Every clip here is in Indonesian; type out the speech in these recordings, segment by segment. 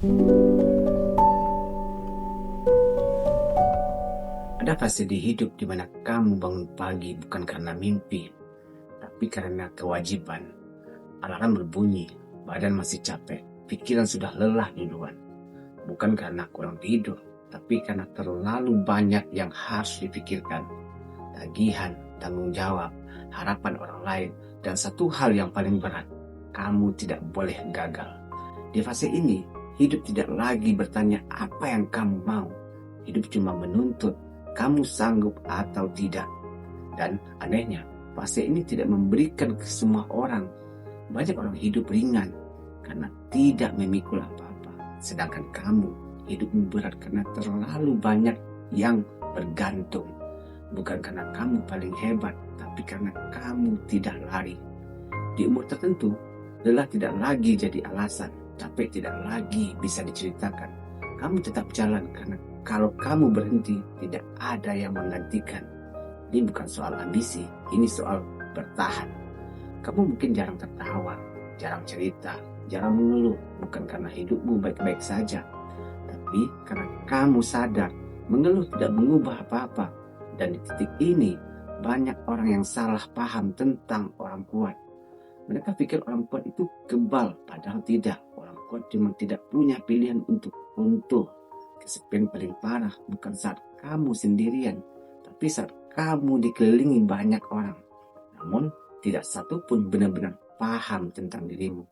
Ada fase di hidup di mana kamu bangun pagi bukan karena mimpi, tapi karena kewajiban. Alarm berbunyi, badan masih capek, pikiran sudah lelah duluan. Bukan karena kurang tidur, tapi karena terlalu banyak yang harus dipikirkan. Tagihan, tanggung jawab, harapan orang lain, dan satu hal yang paling berat, kamu tidak boleh gagal. Di fase ini, hidup tidak lagi bertanya apa yang kamu mau. Hidup cuma menuntut kamu sanggup atau tidak. Dan anehnya, fase ini tidak memberikan ke semua orang. Banyak orang hidup ringan karena tidak memikul apa-apa. Sedangkan kamu hidupmu berat karena terlalu banyak yang bergantung. Bukan karena kamu paling hebat, tapi karena kamu tidak lari. Di umur tertentu, lelah tidak lagi jadi alasan, capek tidak lagi bisa diceritakan. Kamu tetap jalan karena kalau kamu berhenti, tidak ada yang menggantikan. Ini bukan soal ambisi, ini soal bertahan. Kamu mungkin jarang tertawa, jarang cerita, jarang mengeluh, bukan karena hidupmu baik-baik saja, tapi karena kamu sadar mengeluh tidak mengubah apa-apa. Dan di titik ini, banyak orang yang salah paham tentang orang kuat. Mereka pikir orang kuat itu kebal, padahal tidak. Orang kuat cuma tidak punya pilihan untuk runtuh. Kesepian paling parah bukan saat kamu sendirian, tapi saat kamu dikelilingi banyak orang. Namun, tidak satu pun benar-benar paham tentang dirimu.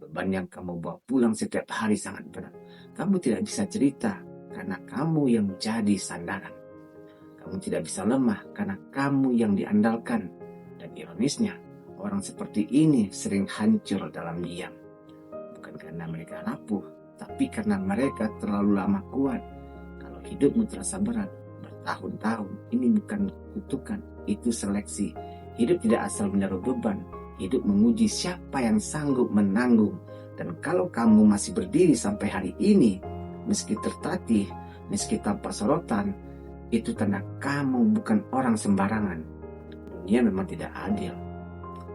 Beban yang kamu bawa pulang setiap hari sangat berat. Kamu tidak bisa cerita karena kamu yang jadi sandaran. Kamu tidak bisa lemah karena kamu yang diandalkan. Dan ironisnya, orang seperti ini sering hancur dalam diam. Bukan karena mereka rapuh, tapi karena mereka terlalu lama kuat. Kalau hidupmu terasa berat, bertahun-tahun, ini bukan kutukan, itu seleksi. Hidup tidak asal menaruh beban, hidup menguji siapa yang sanggup menanggung. Dan kalau kamu masih berdiri sampai hari ini, meski tertatih, meski tanpa sorotan, itu tanda kamu bukan orang sembarangan. Dunia memang tidak adil.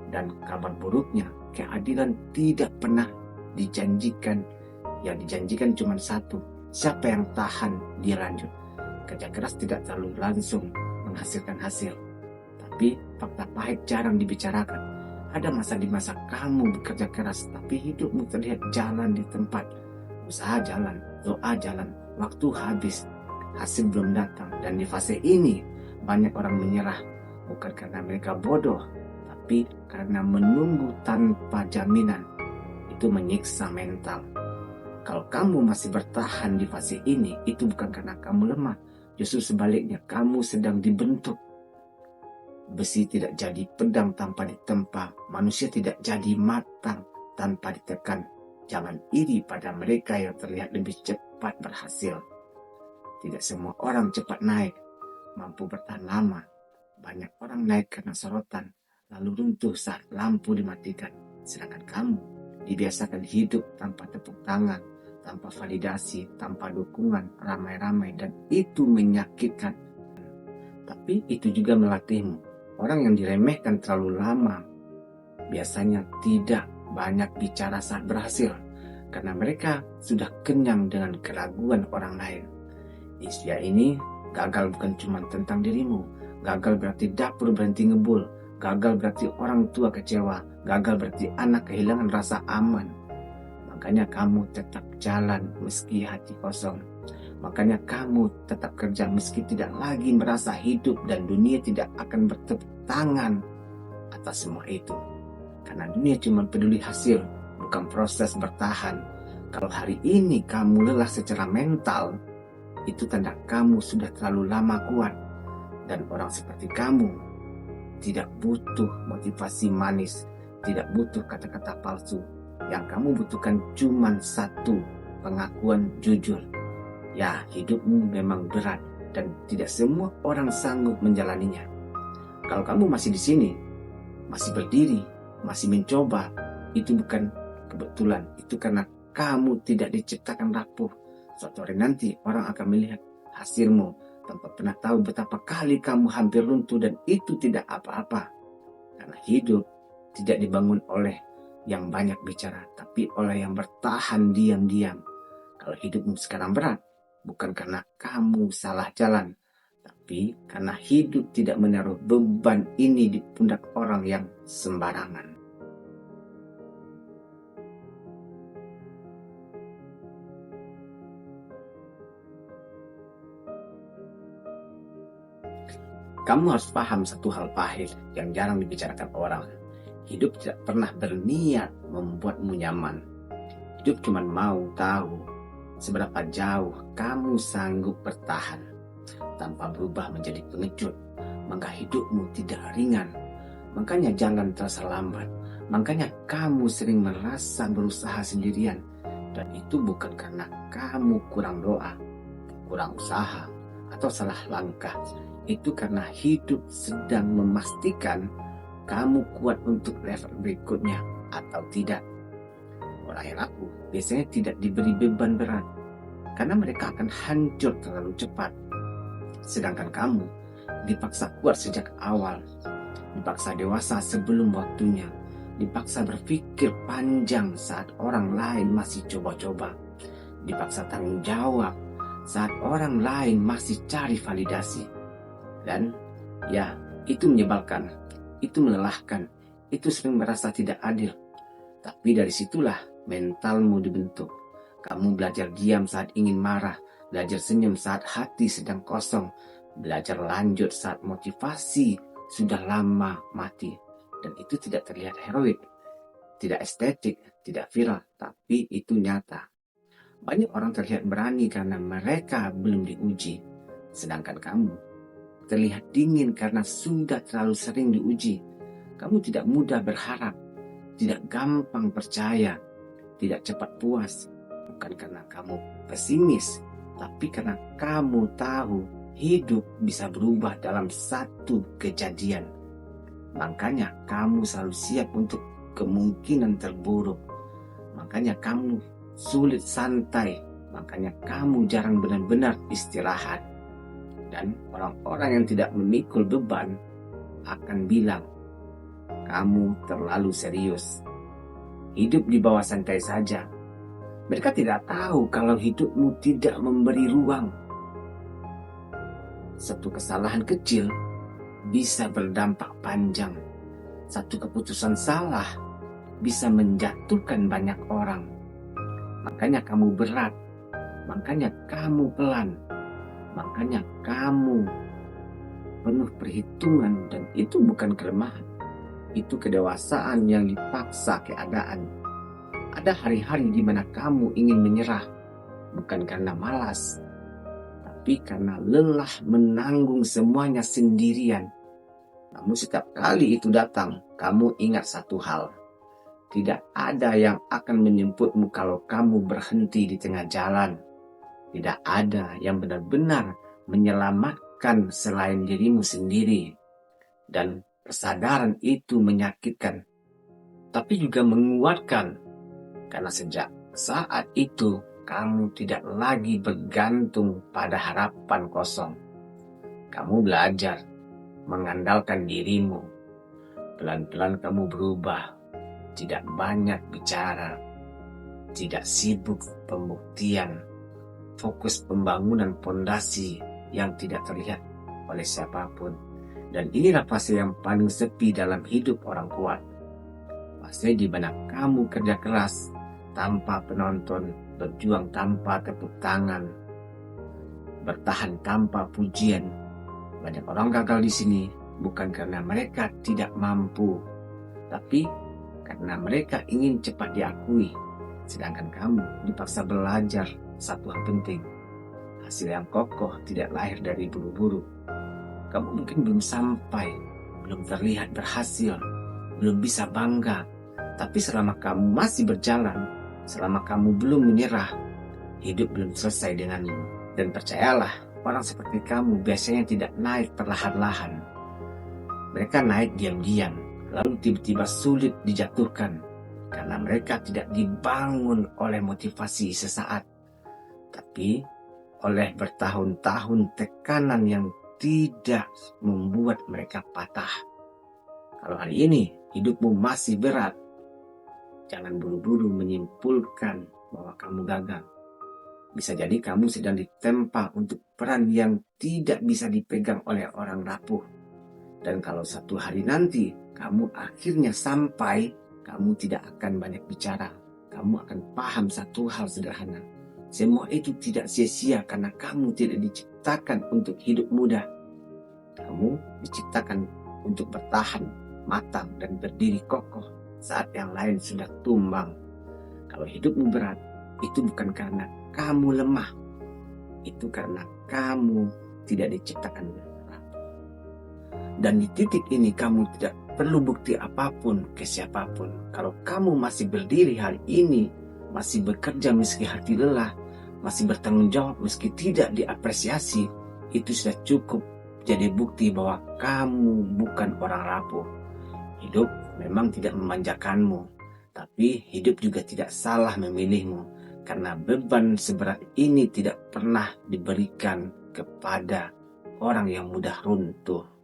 Dan kabar buruknya, keadilan tidak pernah dijanjikan. Yang dijanjikan cuma satu, siapa yang tahan dia lanjut. Kerja keras tidak selalu langsung menghasilkan hasil. Tapi fakta pahit jarang dibicarakan. Ada masa di masa kamu bekerja keras, tapi hidupmu terlihat jalan di tempat. Usaha jalan, doa jalan, waktu habis, hasil belum datang. Dan di fase ini, banyak orang menyerah. Bukan karena mereka bodoh, tapi karena menunggu tanpa jaminan. Itu menyiksa mental. Kalau kamu masih bertahan di fase ini, itu bukan karena kamu lemah. Justru sebaliknya, kamu sedang dibentuk. Besi tidak jadi pedang tanpa ditempa. Manusia tidak jadi matang tanpa ditekan. Jangan iri pada mereka yang terlihat lebih cepat berhasil. Tidak semua orang cepat naik, mampu bertahan lama. Banyak orang naik karena sorotan, lalu runtuh saat lampu dimatikan. Sedangkan kamu dibiasakan hidup tanpa tepuk tangan, tanpa validasi, tanpa dukungan ramai-ramai, dan itu menyakitkan. Tapi itu juga melatihmu. Orang yang diremehkan terlalu lama biasanya tidak banyak bicara saat berhasil, karena mereka sudah kenyang dengan keraguan orang lain. Di usia ini, gagal bukan cuma tentang dirimu. Gagal berarti dapur berhenti ngebul. Gagal berarti orang tua kecewa. Gagal berarti anak kehilangan rasa aman. Makanya kamu tetap jalan meski hati kosong. Makanya kamu tetap kerja meski tidak lagi merasa hidup, dan dunia tidak akan bertepuk tangan atas semua itu. Karena dunia cuma peduli hasil, bukan proses bertahan. Kalau hari ini kamu lelah secara mental, itu tanda kamu sudah terlalu lama kuat. Dan orang seperti kamu tidak butuh motivasi manis, tidak butuh kata-kata palsu. Yang kamu butuhkan cuma satu, pengakuan jujur. Ya, hidupmu memang berat dan tidak semua orang sanggup menjalaninya. Kalau kamu masih di sini, masih berdiri, masih mencoba, itu bukan kebetulan. Itu karena kamu tidak diciptakan rapuh. Suatu hari nanti orang akan melihat hasilmu tanpa pernah tahu betapa kali kamu hampir runtuh, dan itu tidak apa-apa. Karena hidup tidak dibangun oleh yang banyak bicara, tapi oleh yang bertahan diam-diam. Kalau hidupmu sekarang berat, bukan karena kamu salah jalan, tapi karena hidup tidak menaruh beban ini di pundak orang yang sembarangan. Kamu harus paham satu hal pahit yang jarang dibicarakan orang. Hidup tidak pernah berniat membuatmu nyaman. Hidup cuma mau tahu seberapa jauh kamu sanggup bertahan tanpa berubah menjadi pengecut. Maka hidupmu tidak ringan. Makanya jalan terasa lambat. Makanya kamu sering merasa berusaha sendirian. Dan itu bukan karena kamu kurang doa, kurang usaha, atau salah langkah. Itu karena hidup sedang memastikan kamu kuat untuk level berikutnya atau tidak. Orang yang aku biasanya tidak diberi beban berat karena mereka akan hancur terlalu cepat. Sedangkan kamu dipaksa kuat sejak awal, dipaksa dewasa sebelum waktunya, dipaksa berpikir panjang saat orang lain masih coba-coba, dipaksa tanggung jawab saat orang lain masih cari validasi. Dan ya, itu menyebalkan, itu melelahkan, itu sering merasa tidak adil. Tapi dari situlah mentalmu dibentuk. Kamu belajar diam saat ingin marah, belajar senyum saat hati sedang kosong, belajar lanjut saat motivasi sudah lama mati. Dan itu tidak terlihat heroik, tidak estetik, tidak viral, tapi itu nyata. Banyak orang terlihat berani karena mereka belum diuji, sedangkan kamu terlihat dingin karena sudah terlalu sering diuji. Kamu tidak mudah berharap, tidak gampang percaya, tidak cepat puas. Bukan karena kamu pesimis, tapi karena kamu tahu hidup bisa berubah dalam satu kejadian. Makanya kamu selalu siap untuk kemungkinan terburuk. Makanya kamu sulit santai. Makanya kamu jarang benar-benar istirahat. Dan orang-orang yang tidak memikul beban akan bilang, kamu terlalu serius. Hidup di bawah santai saja. Mereka tidak tahu kalau hidupmu tidak memberi ruang. Satu kesalahan kecil bisa berdampak panjang. Satu keputusan salah bisa menjatuhkan banyak orang. Makanya kamu berat. Makanya kamu pelan. Makanya kamu penuh perhitungan, dan itu bukan kelemahan. Itu kedewasaan yang dipaksa keadaan. Ada hari-hari di mana kamu ingin menyerah, bukan karena malas, tapi karena lelah menanggung semuanya sendirian. Namun setiap kali itu datang, kamu ingat satu hal. Tidak ada yang akan menjemputmu kalau kamu berhenti di tengah jalan. Tidak ada yang benar-benar menyelamatkan selain dirimu sendiri. Dan kesadaran itu menyakitkan, tapi juga menguatkan. Karena sejak saat itu, kamu tidak lagi bergantung pada harapan kosong. Kamu belajar mengandalkan dirimu. Pelan-pelan kamu berubah. Tidak banyak bicara. Tidak sibuk pembuktian. Fokus pembangunan fondasi yang tidak terlihat oleh siapapun. Dan inilah fase yang paling sepi dalam hidup orang kuat. Fase di mana kamu kerja keras tanpa penonton, berjuang tanpa tepuk tangan, bertahan tanpa pujian. Banyak orang gagal di sini bukan karena mereka tidak mampu, tapi karena mereka ingin cepat diakui. Sedangkan kamu dipaksa belajar satu hal penting. Hasil yang kokoh tidak lahir dari buru-buru. Kamu mungkin belum sampai, belum terlihat berhasil, belum bisa bangga. Tapi selama kamu masih berjalan, selama kamu belum menyerah, hidup belum selesai denganmu. Dan percayalah, orang seperti kamu biasanya tidak naik perlahan-lahan. Mereka naik diam-diam, lalu tiba-tiba sulit dijatuhkan. Karena mereka tidak dibangun oleh motivasi sesaat, tapi oleh bertahun-tahun tekanan yang tidak membuat mereka patah. Kalau hari ini hidupmu masih berat, jangan buru-buru menyimpulkan bahwa kamu gagal. Bisa jadi kamu sedang ditempa untuk peran yang tidak bisa dipegang oleh orang rapuh. Dan kalau satu hari nanti kamu akhirnya sampai, kamu tidak akan banyak bicara. Kamu akan paham satu hal sederhana. Semua itu tidak sia-sia karena kamu tidak diciptakan untuk hidup mudah. Kamu diciptakan untuk bertahan, matang, dan berdiri kokoh saat yang lain sudah tumbang. Kalau hidupmu berat, itu bukan karena kamu lemah. Itu karena kamu tidak diciptakan rapuh. Dan di titik ini kamu tidak perlu bukti apapun ke siapapun. Kalau kamu masih berdiri hari ini, masih bekerja meski hati lelah, masih bertanggung jawab meski tidak diapresiasi, itu sudah cukup jadi bukti bahwa kamu bukan orang rapuh. Hidup memang tidak memanjakanmu, tapi hidup juga tidak salah memilihmu, karena beban seberat ini tidak pernah diberikan kepada orang yang mudah runtuh.